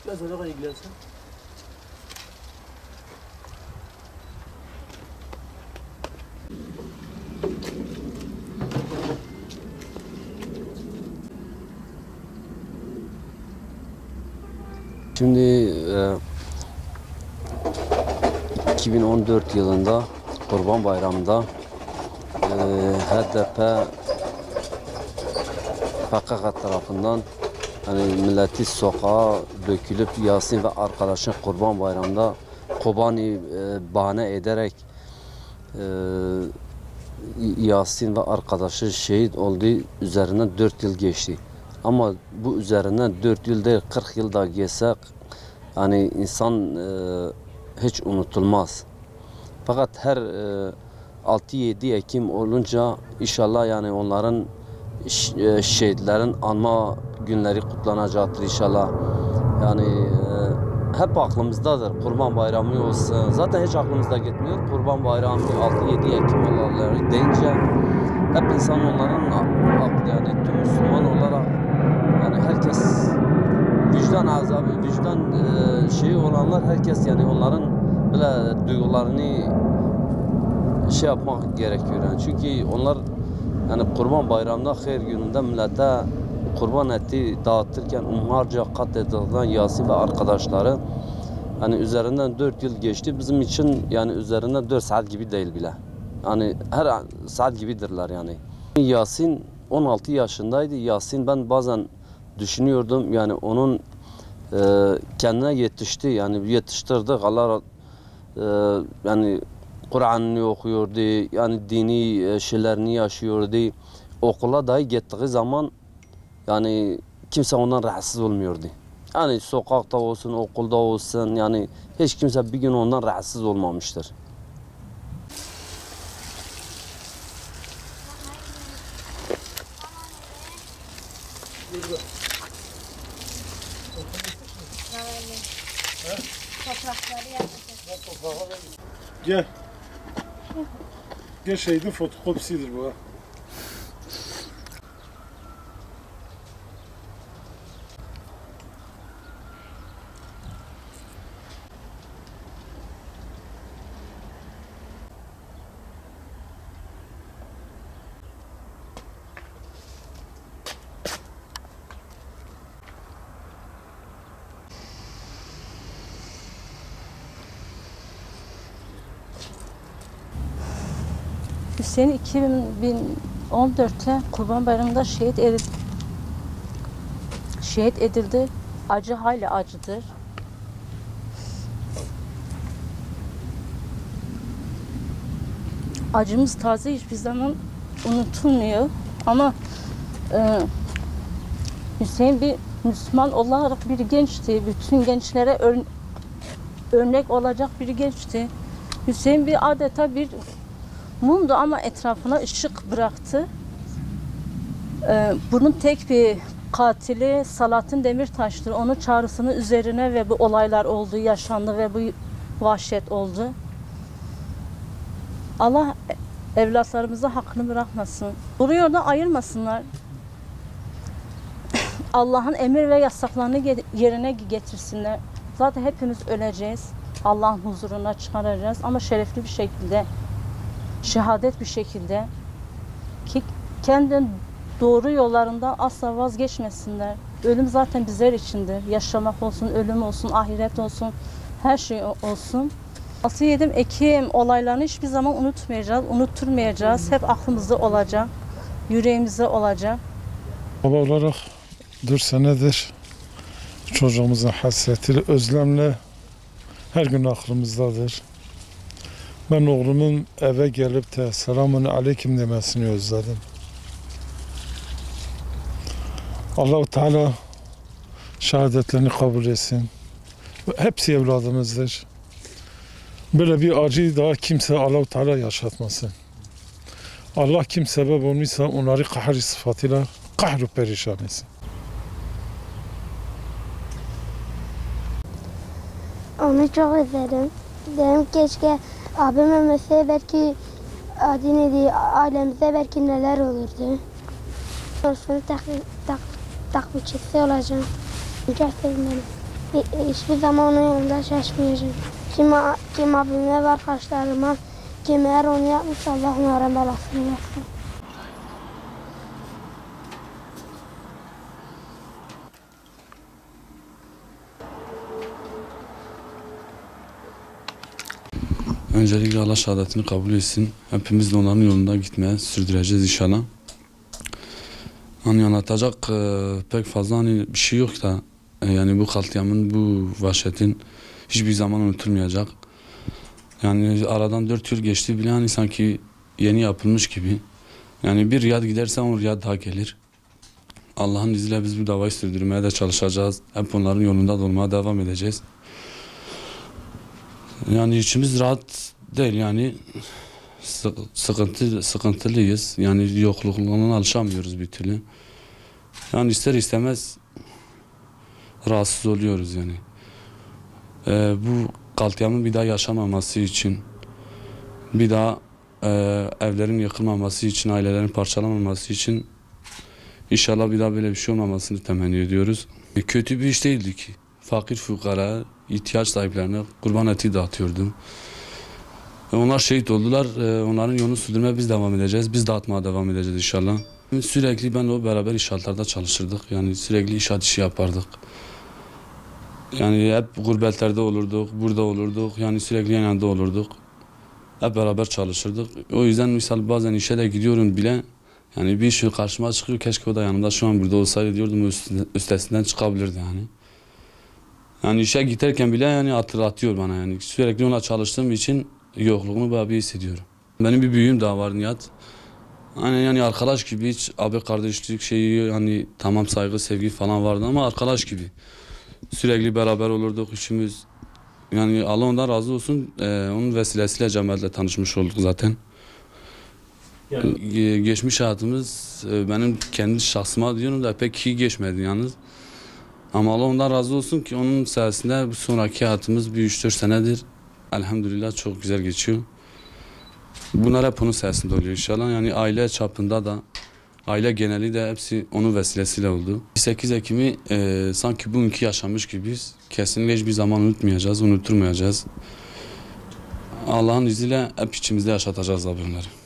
Biraz ona ilgilensin. Şimdi 2014 yılında Kurban Bayramı'nda HDP PKK tarafından hani milleti sokağa dökülüp Yasin ve arkadaşın Kurban Bayramı'nda Kobani bahane ederek Yasin ve arkadaşı şehit oldu. Üzerinden 4 yıl geçti. Ama bu üzerinden 4 yıl değil 40 yıl da geçsek yani insan hiç unutulmaz. Fakat her 6-7 Ekim olunca inşallah yani onların şehitlerin anma günleri kutlanacaktır inşallah. Yani hep aklımızdadır. Kurban Bayramı olsun. Zaten hiç aklımızda gitmiyor. Kurban Bayramı 6-7 Ekim olayları deyince hep insan onların aklı yani tüm Müslüman olarak yani herkes vicdan azabı, vicdan şeyi olanlar herkes yani onların böyle duygularını şey yapmak gerekiyor yani. Çünkü onlar yani Kurban Bayramı'nda hayır gününde millete kurban eti dağıtırken onlarca katledilen Yasin ve arkadaşları hani üzerinden 4 yıl geçti. Bizim için yani üzerinden 4 saat gibi değil bile. Yani her saat gibidirler yani. Yasin 16 yaşındaydı. Yasin ben bazen düşünüyordum yani onun kendine yetişti yani yetiştirdik Allah yani Kur'an'ını okuyordu yani dini şeylerini yaşıyordu. Okula dahi gittiği zaman yani kimse ondan rahatsız olmuyordu. Yani sokakta olsun, okulda olsun yani hiç kimse bir gün ondan rahatsız olmamıştır. Gel. Gel şehidin fotokopisidir bu ha. Hüseyin 2014'te Kurban Bayramı'nda şehit edildi. Acı hala acıdır. Acımız taze hiçbir zaman unutulmuyor. Ama Hüseyin bir Müslüman olarak bir gençti. Bütün gençlere örnek olacak bir gençti. Hüseyin bir adeta bir mumdu ama etrafına ışık bıraktı. Bunun tek bir katili Salahattin Demirtaş'tır. Onun çağrısının üzerine ve bu olaylar oldu, yaşandı ve bu vahşet oldu. Allah evlatlarımıza hakkını bırakmasın. Bu yolda ayırmasınlar. Allah'ın emir ve yasaklarını yerine getirsinler. Zaten hepimiz öleceğiz. Allah'ın huzuruna çıkaracağız ama şerefli bir şekilde, şehadet bir şekilde ki kendin doğru yollarından asla vazgeçmesinler. Ölüm zaten bizler içindir. Yaşamak olsun, ölüm olsun, ahiret olsun, her şey olsun. 6-7 Ekim olaylarını hiçbir zaman unutmayacağız, unutturmayacağız. Hep aklımızda olacak, yüreğimizde olacak. Baba olarak 4 senedir çocuğumuzun hasretiyle, özlemle her gün aklımızdadır. Ben oğlumun eve gelip de selamun aleyküm demesini özledim. Allah-u Teala şehadetlerini kabul etsin. Hepsi evladımızdır. Böyle bir acıyı daha kimse Allah-u Teala yaşatmasın. Allah kim sebep olmuşsa onları kahri sıfatıyla kahru perişan etsin. Onu çok özledim. Dedim keşke abim ölmese belki ailemize belki neler olurdu. Olsun takipçisi olacağım. Çok sevindim. Hiçbir zaman onun yolunda şaşmayacağım. Kim abime ve arkadaşlarıma kim eğer onu yapmışsa Allah onların belasını versin. Öncelikle Allah şehadetini kabul etsin. Hepimiz de onların yolunda gitmeye sürdüreceğiz inşallah. Hani anlatacak pek fazla hani bir şey yok da yani bu katliamın, bu vahşetin hiçbir zaman unutulmayacak. Yani aradan 4 yıl geçti bile hani sanki yeni yapılmış gibi. Yani bir riyad giderse 10 riyad daha gelir. Allah'ın izniyle biz bu davayı sürdürmeye de çalışacağız. Hep onların yolunda da olmaya devam edeceğiz. Yani içimiz rahat değil yani sıkıntılıyız. Yani yokluğuna alışamıyoruz bir türlü. Yani ister istemez rahatsız oluyoruz yani. Bu katliamın bir daha yaşamaması için, bir daha evlerin yıkılmaması için, ailelerin parçalanmaması için inşallah bir daha böyle bir şey olmamasını temenni ediyoruz. Kötü bir iş değildi ki. Fakir fukara, ihtiyaç sahiplerine kurban eti dağıtıyordum. Onlar şehit oldular. Onların yolunu sürdürmeye biz devam edeceğiz. Biz dağıtmaya devam edeceğiz inşallah. Sürekli ben o beraber inşaatlarda çalışırdık. Yani sürekli inşaat işi yapardık. Yani hep gurbetlerde olurduk, burada olurduk. Yani sürekli yanında olurduk. Hep beraber çalışırdık. O yüzden misal bazen işe de gidiyorum bile. Yani bir iş karşıma çıkıyor. Keşke o da yanımda şu an burada olsaydı diyordum. Üstesinden çıkabilirdi yani. Yani işe giderken bile yani hatırlatıyor bana yani. Sürekli ona çalıştığım için yokluğunu bayağı bir hissediyorum. Benim bir büyüğüm daha var Nihat. Hani yani arkadaş gibi hiç abi kardeşlik şeyi hani tamam saygı sevgi falan vardı ama arkadaş gibi. Sürekli beraber olurduk üçümüz. Yani Allah ondan razı olsun. Onun vesilesiyle Cemal'le tanışmış olduk zaten. Yani. Geçmiş hayatımız benim kendi şahsıma diyorum da pek iyi geçmedi yalnız. Ama Allah ondan razı olsun ki onun sayesinde bu sonraki hayatımız bir 3-4 senedir elhamdülillah çok güzel geçiyor. Bunlar hep onun sayesinde oluyor inşallah. Yani aile çapında da, aile geneli de hepsi onun vesilesiyle oldu. 8 Ekim'i sanki bugünkü yaşamış gibiyiz. Kesinlikle hiçbir zaman unutmayacağız, unutturmayacağız. Allah'ın izniyle hep içimizde yaşatacağız bunları.